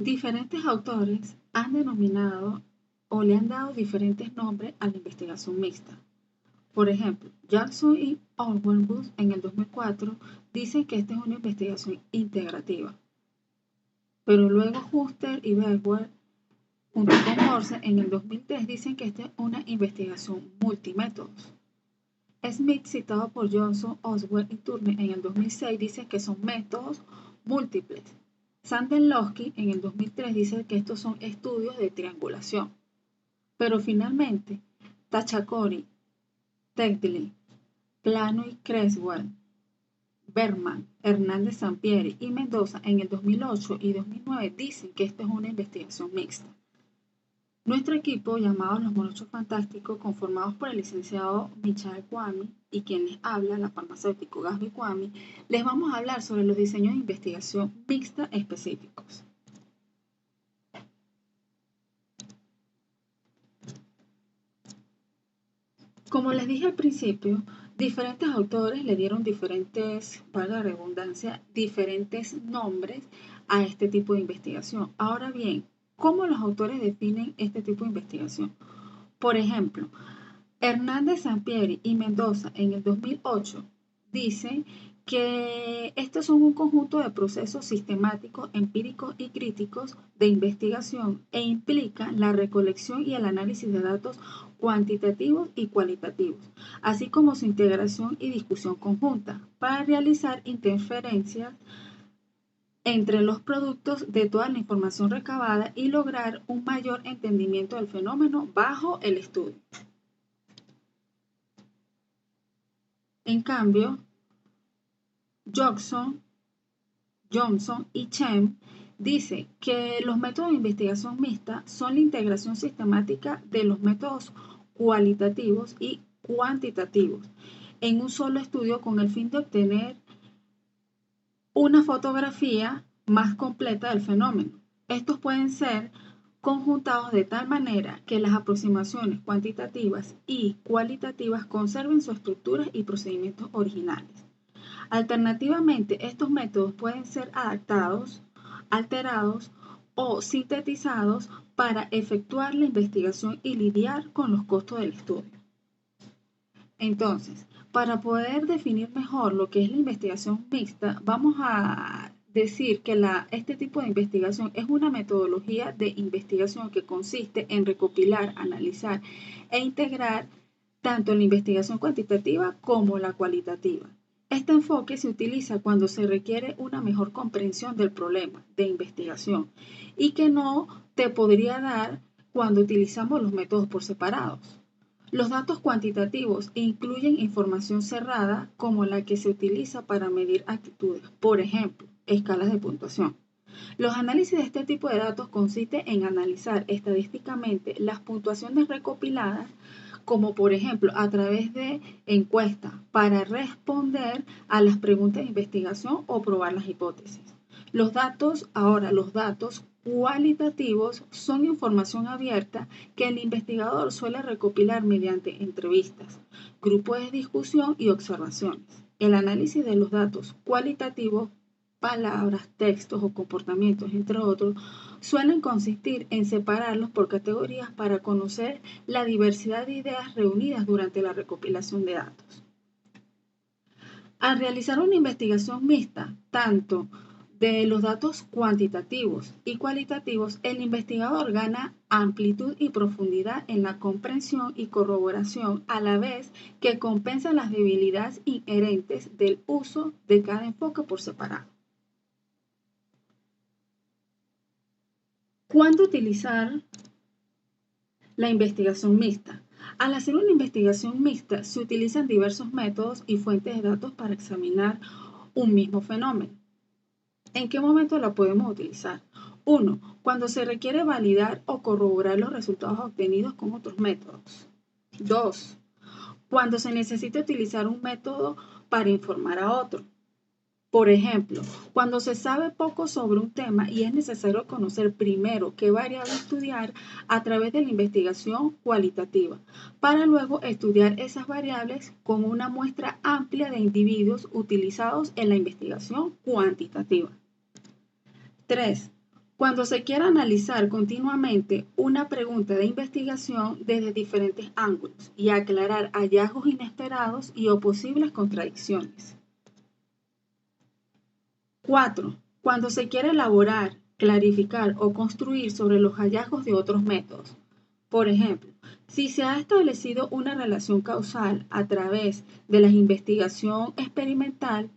Diferentes autores han denominado o le han dado diferentes nombres a la investigación mixta. Por ejemplo, Jackson y Oldenburg en el 2004 dicen que esta es una investigación integrativa, pero luego Huster y Bergwald junto con Morse en el 2003 dicen que esta es una investigación multimétodos. Smith, citado por Johnson, Oswald y Turner en el 2006, dice que son métodos múltiples. Sandel-Lowski en el 2003 dice que estos son estudios de triangulación. Pero finalmente, Tachacori, Tegli, Plano y Creswell, Berman, Hernández Sampieri y Mendoza en el 2008 y 2009 dicen que esta es una investigación mixta. Nuestro equipo, llamado Los Monochos Fantásticos, conformados por el licenciado Michael Kwame y quien les habla, la farmacéutico Gasby Kwame, les vamos a hablar sobre los diseños de investigación mixta específicos. Como les dije al principio, diferentes autores le dieron diferentes, valga la redundancia, diferentes nombres a este tipo de investigación. Ahora bien, ¿cómo los autores definen este tipo de investigación? Por ejemplo, Hernández Sampieri y Mendoza en el 2008 dicen que estos son un conjunto de procesos sistemáticos, empíricos y críticos de investigación e implican la recolección y el análisis de datos cuantitativos y cualitativos, así como su integración y discusión conjunta para realizar interferencias entre los productos de toda la información recabada y lograr un mayor entendimiento del fenómeno bajo el estudio. En cambio, Johnson y Chen dice que los métodos de investigación mixta son la integración sistemática de los métodos cualitativos y cuantitativos en un solo estudio con el fin de obtener una fotografía más completa del fenómeno. Estos pueden ser conjuntados de tal manera que las aproximaciones cuantitativas y cualitativas conserven su estructura y procedimientos originales. Alternativamente, estos métodos pueden ser adaptados, alterados o sintetizados para efectuar la investigación y lidiar con los costos del estudio. Entonces, para poder definir mejor lo que es la investigación mixta, vamos a decir que este tipo de investigación es una metodología de investigación que consiste en recopilar, analizar e integrar tanto la investigación cuantitativa como la cualitativa. Este enfoque se utiliza cuando se requiere una mejor comprensión del problema de investigación y que no te podría dar cuando utilizamos los métodos por separados. Los datos cuantitativos incluyen información cerrada como la que se utiliza para medir actitudes, por ejemplo, escalas de puntuación. Los análisis de este tipo de datos consisten en analizar estadísticamente las puntuaciones recopiladas, como por ejemplo a través de encuestas, para responder a las preguntas de investigación o probar las hipótesis. Los datos cualitativos son información abierta que el investigador suele recopilar mediante entrevistas, grupos de discusión y observaciones. El análisis de los datos cualitativos, palabras, textos o comportamientos, entre otros, suelen consistir en separarlos por categorías para conocer la diversidad de ideas reunidas durante la recopilación de datos. Al realizar una investigación mixta, tanto de los datos cuantitativos y cualitativos, el investigador gana amplitud y profundidad en la comprensión y corroboración, a la vez que compensa las debilidades inherentes del uso de cada enfoque por separado. ¿Cuándo utilizar la investigación mixta? Al hacer una investigación mixta, se utilizan diversos métodos y fuentes de datos para examinar un mismo fenómeno. ¿En qué momento la podemos utilizar? 1. Cuando se requiere validar o corroborar los resultados obtenidos con otros métodos. 2. Cuando se necesita utilizar un método para informar a otro. Por ejemplo, cuando se sabe poco sobre un tema y es necesario conocer primero qué variable estudiar a través de la investigación cualitativa, para luego estudiar esas variables con una muestra amplia de individuos utilizados en la investigación cuantitativa. 3. Cuando se quiere analizar continuamente una pregunta de investigación desde diferentes ángulos y aclarar hallazgos inesperados y o posibles contradicciones. 4. Cuando se quiere elaborar, clarificar o construir sobre los hallazgos de otros métodos. Por ejemplo, si se ha establecido una relación causal a través de la investigación experimental,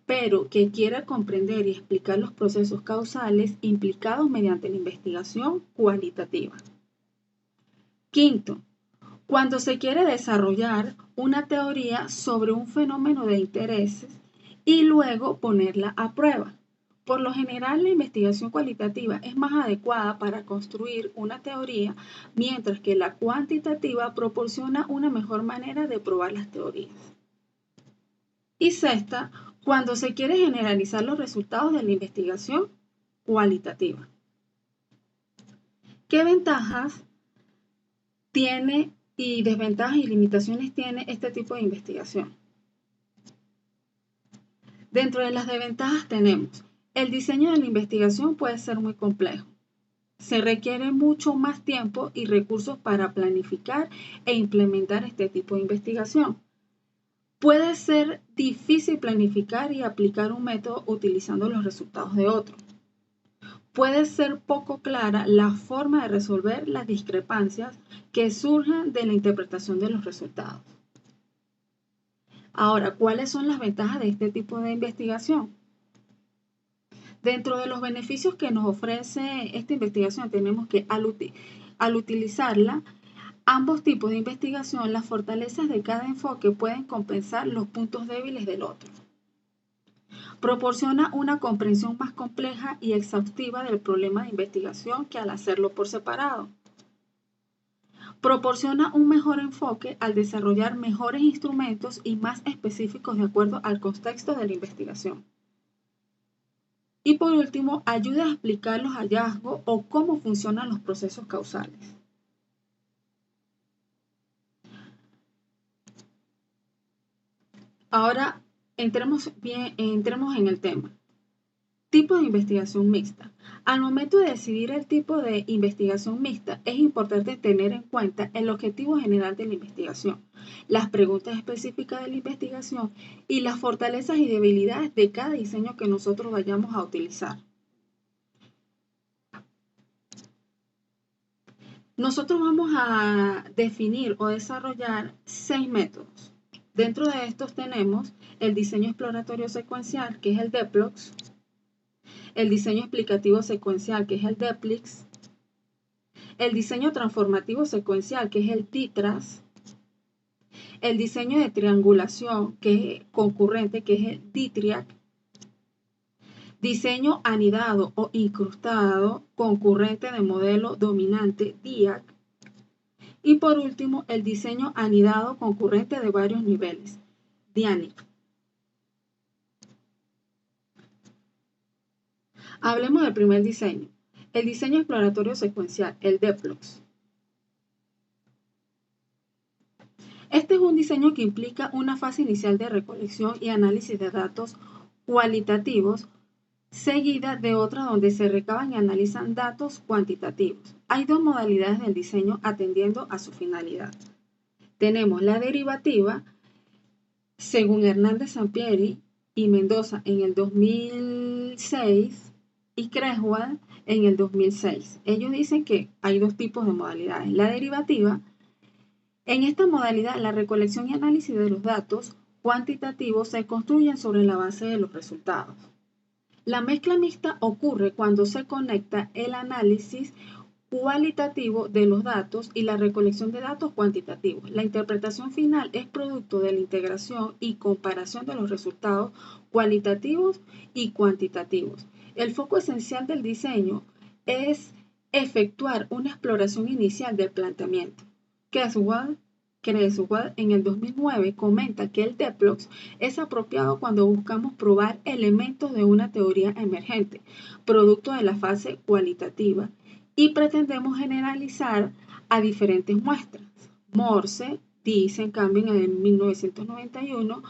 pero que quiera comprender y explicar los procesos causales implicados mediante la investigación cualitativa. Quinto, cuando se quiere desarrollar una teoría sobre un fenómeno de intereses y luego ponerla a prueba. Por lo general, la investigación cualitativa es más adecuada para construir una teoría, mientras que la cuantitativa proporciona una mejor manera de probar las teorías. Y sexta, cuando se quiere generalizar los resultados de la investigación cualitativa. ¿Qué ventajas tiene y desventajas y limitaciones tiene este tipo de investigación? Dentro de las desventajas tenemos, el diseño de la investigación puede ser muy complejo. Se requiere mucho más tiempo y recursos para planificar e implementar este tipo de investigación. Puede ser difícil planificar y aplicar un método utilizando los resultados de otro. Puede ser poco clara la forma de resolver las discrepancias que surjan de la interpretación de los resultados. Ahora, ¿cuáles son las ventajas de este tipo de investigación? Dentro de los beneficios que nos ofrece esta investigación, tenemos que al utilizarla, ambos tipos de investigación, las fortalezas de cada enfoque pueden compensar los puntos débiles del otro. Proporciona una comprensión más compleja y exhaustiva del problema de investigación que al hacerlo por separado. Proporciona un mejor enfoque al desarrollar mejores instrumentos y más específicos de acuerdo al contexto de la investigación. Y por último, ayuda a explicar los hallazgos o cómo funcionan los procesos causales. Ahora, entremos en el tema. Tipo de investigación mixta. Al momento de decidir el tipo de investigación mixta, es importante tener en cuenta el objetivo general de la investigación, las preguntas específicas de la investigación y las fortalezas y debilidades de cada diseño que nosotros vayamos a utilizar. Nosotros vamos a definir o desarrollar 6 métodos. Dentro de estos tenemos el diseño exploratorio secuencial, que es el DEPLOX, el diseño explicativo secuencial, que es el DEPLIX, el diseño transformativo secuencial, que es el DITRAS, el diseño de triangulación, que es concurrente, que es el DITRIAC, diseño anidado o incrustado concurrente de modelo dominante, DIAC, y por último, el diseño anidado concurrente de varios niveles, DIANIC. Hablemos del primer diseño, el diseño exploratorio secuencial, el DEPLOX. Este es un diseño que implica una fase inicial de recolección y análisis de datos cualitativos, seguida de otra donde se recaban y analizan datos cuantitativos. Hay dos modalidades del diseño atendiendo a su finalidad. Tenemos la derivativa, según Hernández Sampieri y Mendoza en el 2006 y Creswell en el 2006. Ellos dicen que hay dos tipos de modalidades. La derivativa, en esta modalidad la recolección y análisis de los datos cuantitativos se construyen sobre la base de los resultados. La mezcla mixta ocurre cuando se conecta el análisis cualitativo de los datos y la recolección de datos cuantitativos. La interpretación final es producto de la integración y comparación de los resultados cualitativos y cuantitativos. El foco esencial del diseño es efectuar una exploración inicial del planteamiento. Creswell en el 2009 comenta que el DEPLOX es apropiado cuando buscamos probar elementos de una teoría emergente, producto de la fase cualitativa, y pretendemos generalizar a diferentes muestras. Morse dice, en cambio, en el 1991,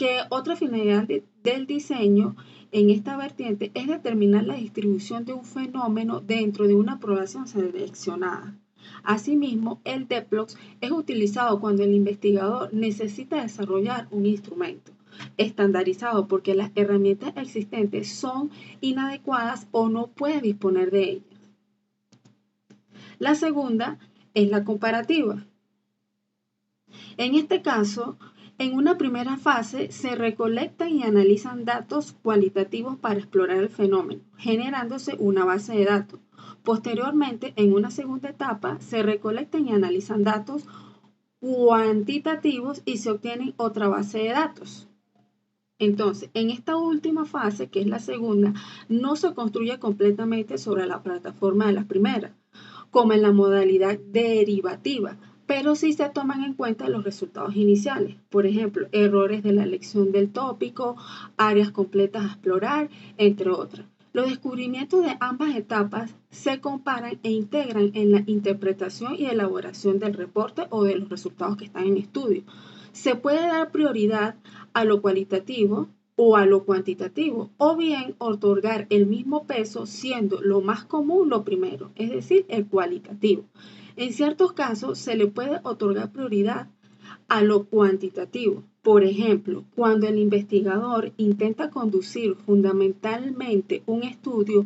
que otra finalidad del diseño en esta vertiente es determinar la distribución de un fenómeno dentro de una población seleccionada. Asimismo, el Deplox es utilizado cuando el investigador necesita desarrollar un instrumento estandarizado porque las herramientas existentes son inadecuadas o no puede disponer de ellas. La segunda es la comparativa. En este caso, en una primera fase se recolectan y analizan datos cualitativos para explorar el fenómeno, generándose una base de datos. Posteriormente, en una segunda etapa, se recolectan y analizan datos cuantitativos y se obtiene otra base de datos. Entonces, en esta última fase, que es la segunda, no se construye completamente sobre la plataforma de la primera, como en la modalidad derivativa, pero sí se toman en cuenta los resultados iniciales. Por ejemplo, errores de la elección del tópico, áreas completas a explorar, entre otras. Los descubrimientos de ambas etapas se comparan e integran en la interpretación y elaboración del reporte o de los resultados que están en estudio. Se puede dar prioridad a lo cualitativo o a lo cuantitativo, o bien otorgar el mismo peso siendo lo más común lo primero, es decir, el cualitativo. En ciertos casos se le puede otorgar prioridad a lo cuantitativo. Por ejemplo, cuando el investigador intenta conducir fundamentalmente un estudio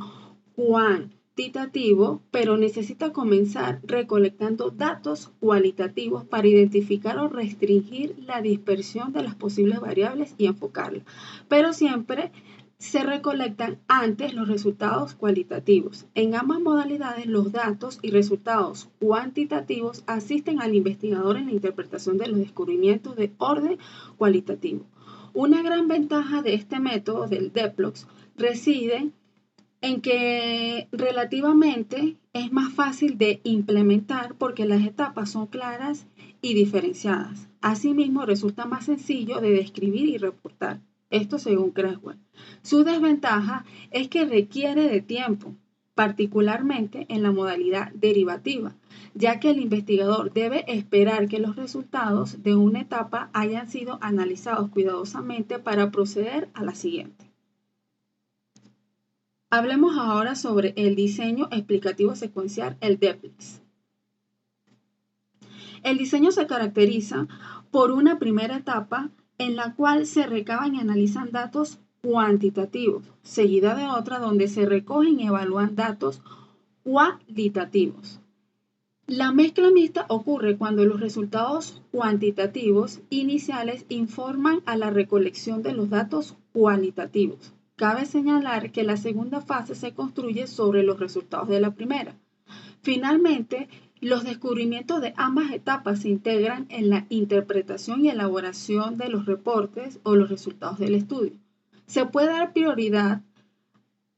cuantitativo, pero necesita comenzar recolectando datos cualitativos para identificar o restringir la dispersión de las posibles variables y enfocarla. Pero siempre se recolectan antes los resultados cualitativos. En ambas modalidades, los datos y resultados cuantitativos asisten al investigador en la interpretación de los descubrimientos de orden cualitativo. Una gran ventaja de este método del Deplox reside en que relativamente es más fácil de implementar porque las etapas son claras y diferenciadas. Asimismo, resulta más sencillo de describir y reportar. Esto según Creswell. Su desventaja es que requiere de tiempo, particularmente en la modalidad derivativa, ya que el investigador debe esperar que los resultados de una etapa hayan sido analizados cuidadosamente para proceder a la siguiente. Hablemos ahora sobre el diseño explicativo secuencial, el DEPLEX. El diseño se caracteriza por una primera etapa en la cual se recaban y analizan datos cuantitativos, seguida de otra donde se recogen y evalúan datos cualitativos. La mezcla mixta ocurre cuando los resultados cuantitativos iniciales informan a la recolección de los datos cualitativos. Cabe señalar que la segunda fase se construye sobre los resultados de la primera. Finalmente, los descubrimientos de ambas etapas se integran en la interpretación y elaboración de los reportes o los resultados del estudio. Se puede dar prioridad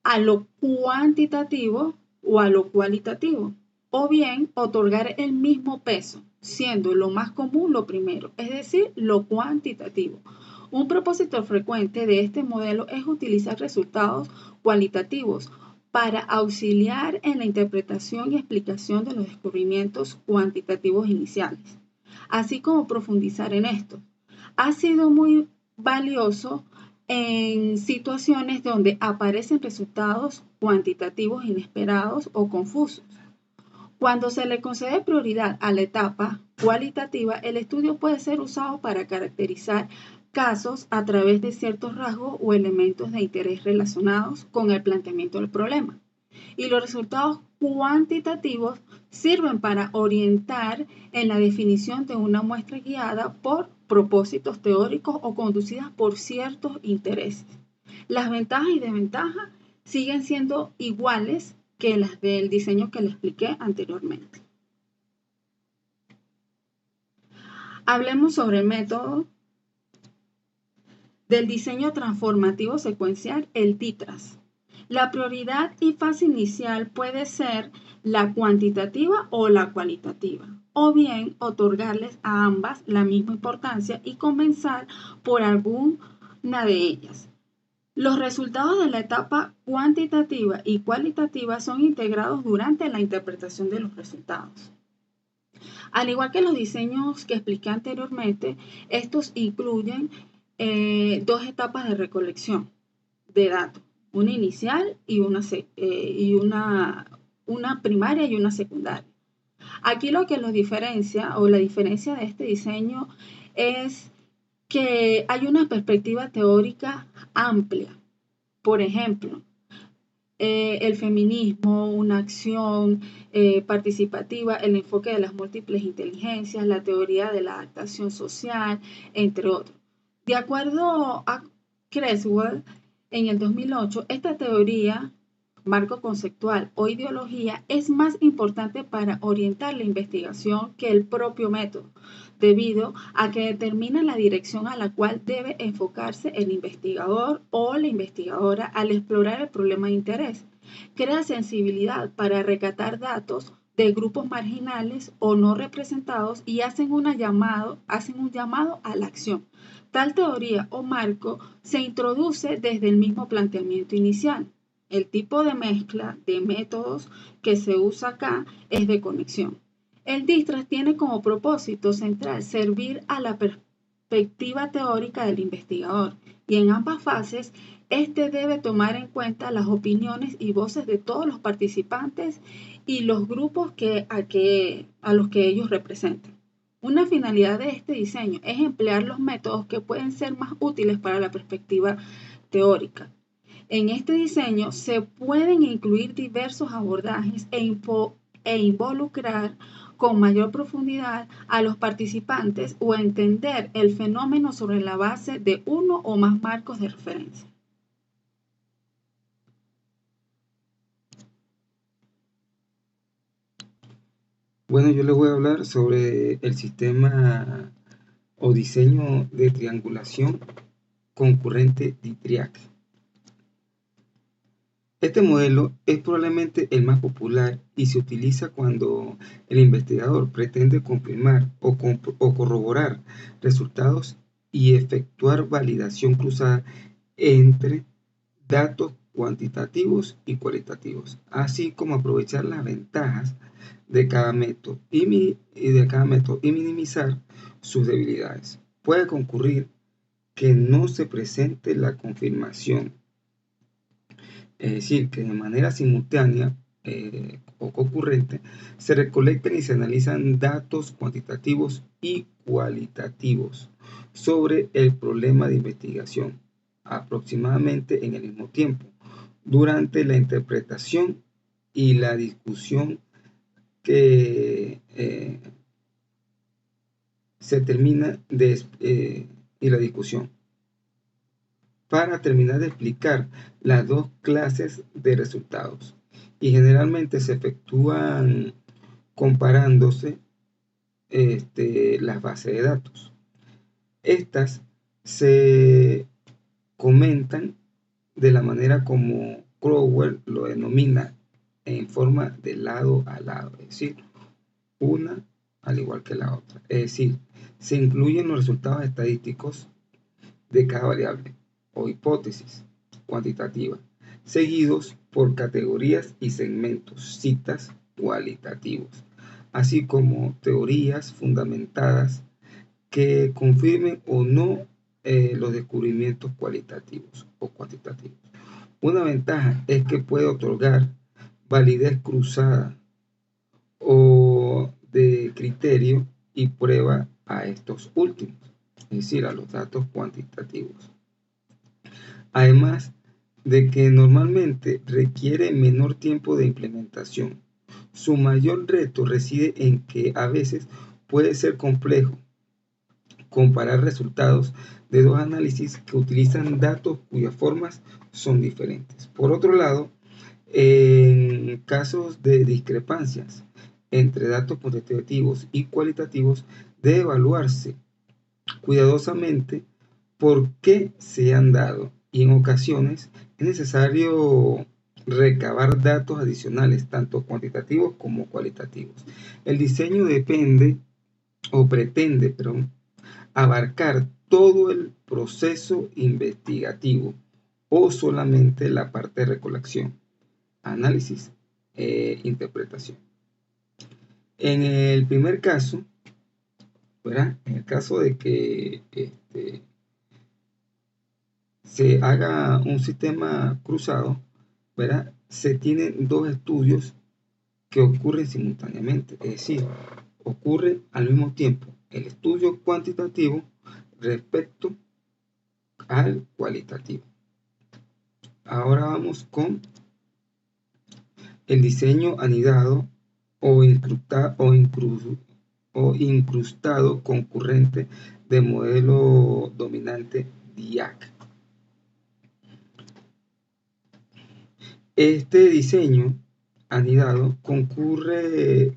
a lo cuantitativo o a lo cualitativo, o bien otorgar el mismo peso, siendo lo más común lo primero, es decir, lo cuantitativo. Un propósito frecuente de este modelo es utilizar resultados cualitativos para auxiliar en la interpretación y explicación de los descubrimientos cuantitativos iniciales, así como profundizar en esto. Ha sido muy valioso en situaciones donde aparecen resultados cuantitativos inesperados o confusos. Cuando se le concede prioridad a la etapa cualitativa, el estudio puede ser usado para caracterizar casos a través de ciertos rasgos o elementos de interés relacionados con el planteamiento del problema. Y los resultados cuantitativos sirven para orientar en la definición de una muestra guiada por propósitos teóricos o conducidas por ciertos intereses. Las ventajas y desventajas siguen siendo iguales que las del diseño que le expliqué anteriormente. Hablemos sobre el método del diseño transformativo secuencial, el TITRAS. La prioridad y fase inicial puede ser la cuantitativa o la cualitativa, o bien otorgarles a ambas la misma importancia y comenzar por alguna de ellas. Los resultados de la etapa cuantitativa y cualitativa son integrados durante la interpretación de los resultados. Al igual que los diseños que expliqué anteriormente, estos incluyen dos etapas de recolección de datos, una inicial y una primaria y una secundaria. Aquí lo que los diferencia o la diferencia de este diseño es que hay una perspectiva teórica amplia. Por ejemplo, el feminismo, una acción participativa, el enfoque de las múltiples inteligencias, la teoría de la adaptación social, entre otros. De acuerdo a Creswell, en el 2008, esta teoría, marco conceptual o ideología, es más importante para orientar la investigación que el propio método, debido a que determina la dirección a la cual debe enfocarse el investigador o la investigadora al explorar el problema de interés. Crea sensibilidad para recatar datos de grupos marginales o no representados y hacen un llamado a la acción. Tal teoría o marco se introduce desde el mismo planteamiento inicial. El tipo de mezcla de métodos que se usa acá es de conexión. El DISTRAS tiene como propósito central servir a la perspectiva teórica del investigador y en ambas fases este debe tomar en cuenta las opiniones y voces de todos los participantes y los grupos a los que ellos representan. Una finalidad de este diseño es emplear los métodos que pueden ser más útiles para la perspectiva teórica. En este diseño se pueden incluir diversos abordajes e involucrar con mayor profundidad a los participantes o entender el fenómeno sobre la base de uno o más marcos de referencia. Bueno, yo les voy a hablar sobre el sistema o diseño de triangulación concurrente Dirichlet. Este modelo es probablemente el más popular y se utiliza cuando el investigador pretende confirmar o corroborar resultados y efectuar validación cruzada entre datos cuantitativos y cualitativos, así como aprovechar las ventajas de cada método y minimizar sus debilidades. Puede concurrir que no se presente la confirmación, es decir, que de manera simultánea o concurrente se recolectan y se analizan datos cuantitativos y cualitativos sobre el problema de investigación aproximadamente en el mismo tiempo, durante la interpretación y la discusión que se termina y la discusión para terminar de explicar las dos clases de resultados, y generalmente se efectúan comparándose las bases de datos. Estas se comentan de la manera como Crowell lo denomina, en forma de lado a lado, es decir, una al igual que la otra. Es decir, se incluyen los resultados estadísticos de cada variable o hipótesis cuantitativa, seguidos por categorías y segmentos, citas cualitativos, así como teorías fundamentadas que confirmen o no los descubrimientos cualitativos o cuantitativos. Una ventaja es que puede otorgar validez cruzada o de criterio y prueba a estos últimos, es decir, a los datos cuantitativos. Además de que normalmente requiere menor tiempo de implementación. Su mayor reto reside en que a veces puede ser complejo comparar resultados de dos análisis que utilizan datos cuyas formas son diferentes. Por otro lado, en casos de discrepancias entre datos cuantitativos y cualitativos, debe evaluarse cuidadosamente por qué se han dado, y en ocasiones es necesario recabar datos adicionales, tanto cuantitativos como cualitativos. El diseño pretende abarcar todo el proceso investigativo o solamente la parte de recolección, análisis e interpretación. En el primer caso, ¿verdad? En el caso de que se haga un sistema cruzado, ¿verdad? Se tienen dos estudios que ocurren simultáneamente, es decir, ocurre al mismo tiempo el estudio cuantitativo respecto al cualitativo. Ahora vamos con el diseño anidado o incrustado concurrente de modelo dominante DIAC. Este diseño anidado concurrente,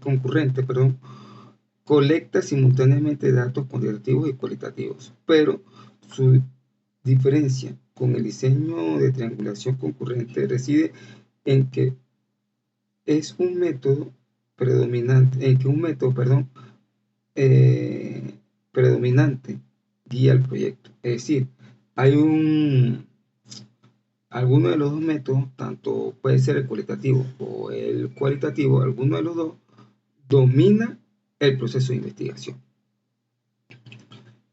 colecta simultáneamente datos cuantitativos y cualitativos, pero su diferencia con el diseño de triangulación concurrente reside en que es un método predominante, predominante guía el proyecto. Es decir, hay alguno de los dos métodos, tanto puede ser el cualitativo o el cualitativo, alguno de los dos domina el proceso de investigación.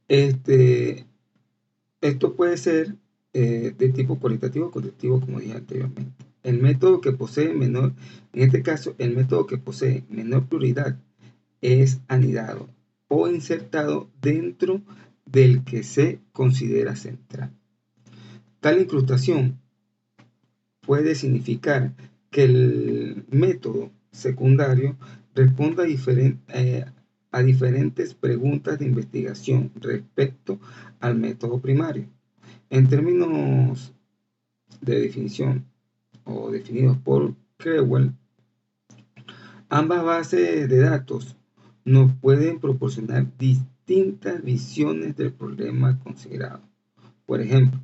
Esto puede ser de tipo cualitativo o cuantitativo, como dije anteriormente. El método que posee menor, en este caso, el método que posee menor prioridad es anidado o insertado dentro del que se considera central. Tal incrustación puede significar que el método secundario responda a diferentes preguntas de investigación respecto al método primario. En términos de definición o definidos por Crewell, ambas bases de datos nos pueden proporcionar distintas visiones del problema considerado. Por ejemplo,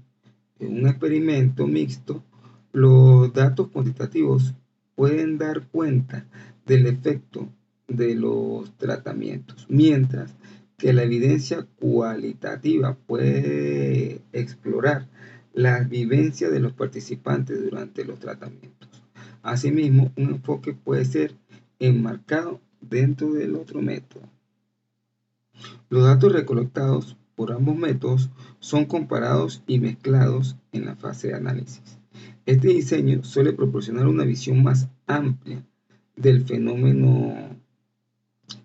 en un experimento mixto, los datos cuantitativos pueden dar cuenta del efecto de los tratamientos, mientras que la evidencia cualitativa puede explorar las vivencias de los participantes durante los tratamientos. Asimismo, un enfoque puede ser enmarcado dentro del otro método. Los datos recolectados por ambos métodos son comparados y mezclados en la fase de análisis. Este diseño suele proporcionar una visión más amplia del fenómeno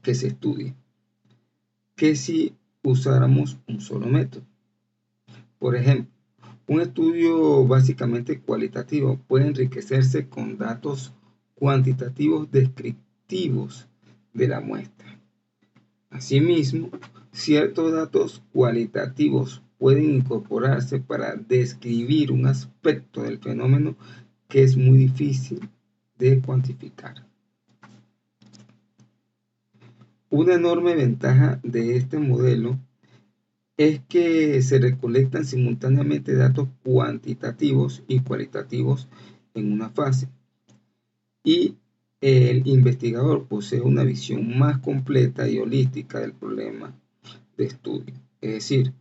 que se estudia que si usáramos un solo método. Por ejemplo, un estudio básicamente cualitativo puede enriquecerse con datos cuantitativos descriptivos de la muestra. Asimismo, ciertos datos cualitativos pueden incorporarse para describir un aspecto del fenómeno que es muy difícil de cuantificar. Una enorme ventaja de este modelo es que se recolectan simultáneamente datos cuantitativos y cualitativos en una fase, y el investigador posee una visión más completa y holística del problema de estudio, es decir,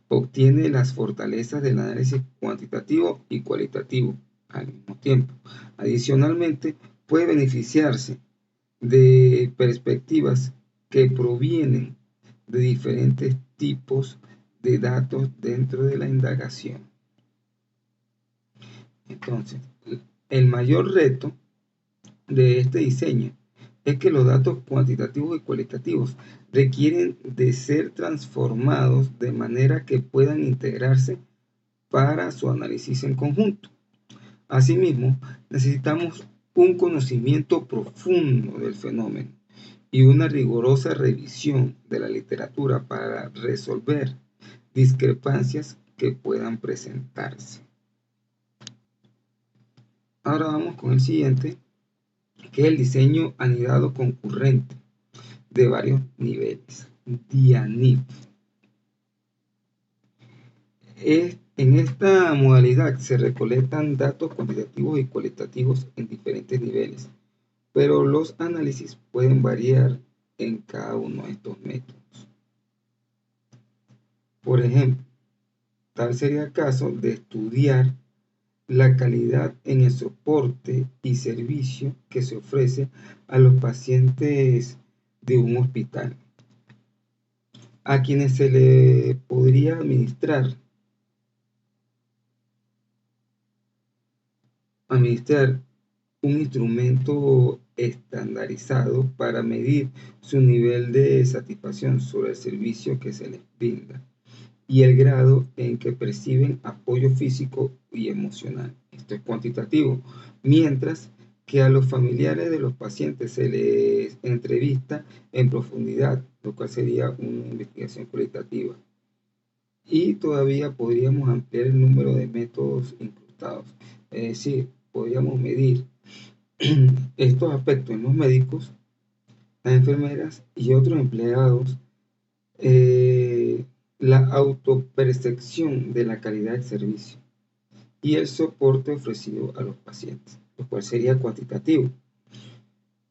obtiene las fortalezas del análisis cuantitativo y cualitativo al mismo tiempo. Adicionalmente, puede beneficiarse de perspectivas que provienen de diferentes tipos de datos dentro de la indagación. Entonces, el mayor reto de este diseño es que los datos cuantitativos y cualitativos requieren de ser transformados de manera que puedan integrarse para su análisis en conjunto. Asimismo, necesitamos un conocimiento profundo del fenómeno y una rigurosa revisión de la literatura para resolver discrepancias que puedan presentarse. Ahora vamos con el siguiente, que es el diseño anidado concurrente de varios niveles, DIANIP. En esta modalidad se recolectan datos cuantitativos y cualitativos en diferentes niveles, pero los análisis pueden variar en cada uno de estos métodos. Por ejemplo, tal sería el caso de estudiar la calidad en el soporte y servicio que se ofrece a los pacientes de un hospital, a quienes se le podría administrar administrar un instrumento estandarizado para medir su nivel de satisfacción sobre el servicio que se les brinda y el grado en que perciben apoyo físico y emocional. Esto es cuantitativo. Mientras que a los familiares de los pacientes se les entrevista en profundidad, lo cual sería una investigación cualitativa. Y todavía podríamos ampliar el número de métodos incrustados. Es decir, podríamos medir estos aspectos en los médicos, las enfermeras y otros empleados, la autopercepción de la calidad del servicio y el soporte ofrecido a los pacientes, lo cual sería cuantitativo.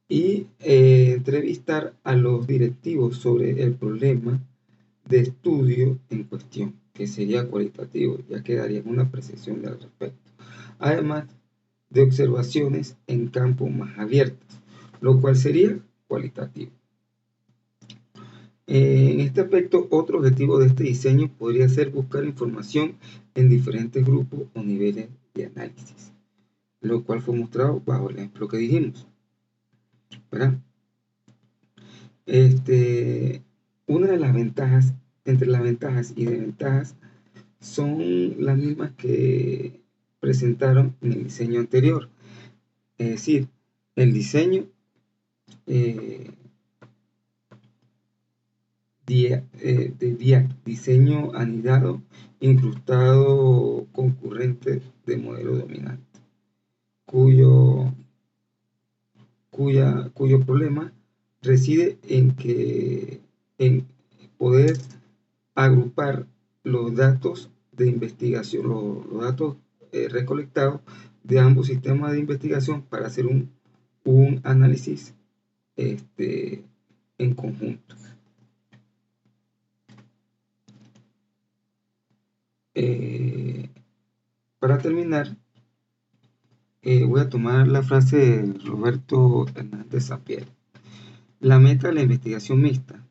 Y entrevistar a los directivos sobre el problema de estudio en cuestión, que sería cualitativo, ya que darían una percepción al respecto. Además de observaciones en campos más abiertos, lo cual sería cualitativo. En este aspecto, otro objetivo de este diseño podría ser buscar información en diferentes grupos o niveles de análisis, lo cual fue mostrado bajo el ejemplo que dijimos, ¿verdad? Una de las ventajas, entre las ventajas y desventajas, son las mismas que presentaron en el diseño anterior. Es decir, el diseño diseño anidado, incrustado, concurrente de modelo dominante, cuyo problema reside en poder agrupar los datos de investigación, los datos recolectados de ambos sistemas de investigación para hacer un análisis en conjunto. Para terminar, voy a tomar la frase de Roberto Hernández Sapiel. La meta de la investigación mixta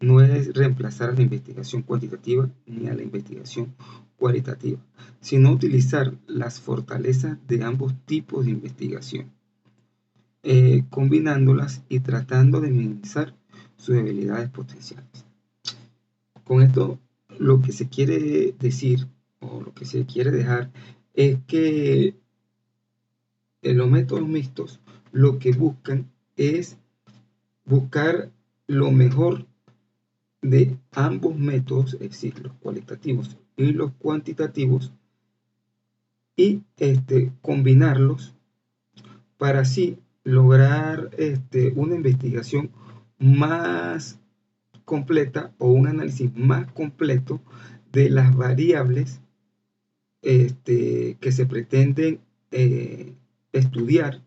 no es reemplazar a la investigación cuantitativa ni a la investigación cualitativa, sino utilizar las fortalezas de ambos tipos de investigación, combinándolas y tratando de minimizar sus debilidades potenciales. Con esto, lo que se quiere decir o lo que se quiere dejar es que los métodos mixtos lo que buscan es buscar lo mejor de ambos métodos, es decir, los cualitativos y los cuantitativos, y combinarlos para así lograr una investigación más completa o un análisis más completo de las variables que se pretenden estudiar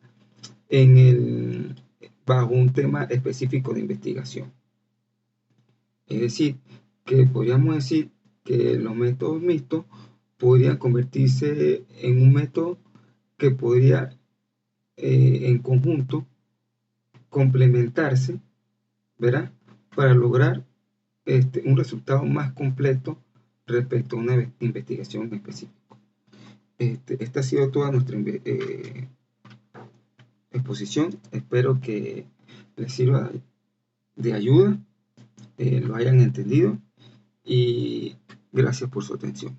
bajo un tema específico de investigación. Es decir, que podríamos decir que los métodos mixtos podrían convertirse en un método que podría en conjunto complementarse, ¿verdad? Para lograr un resultado más completo respecto a una investigación específica. Esta ha sido toda nuestra exposición. Espero que les sirva de ayuda, lo hayan entendido, y gracias por su atención.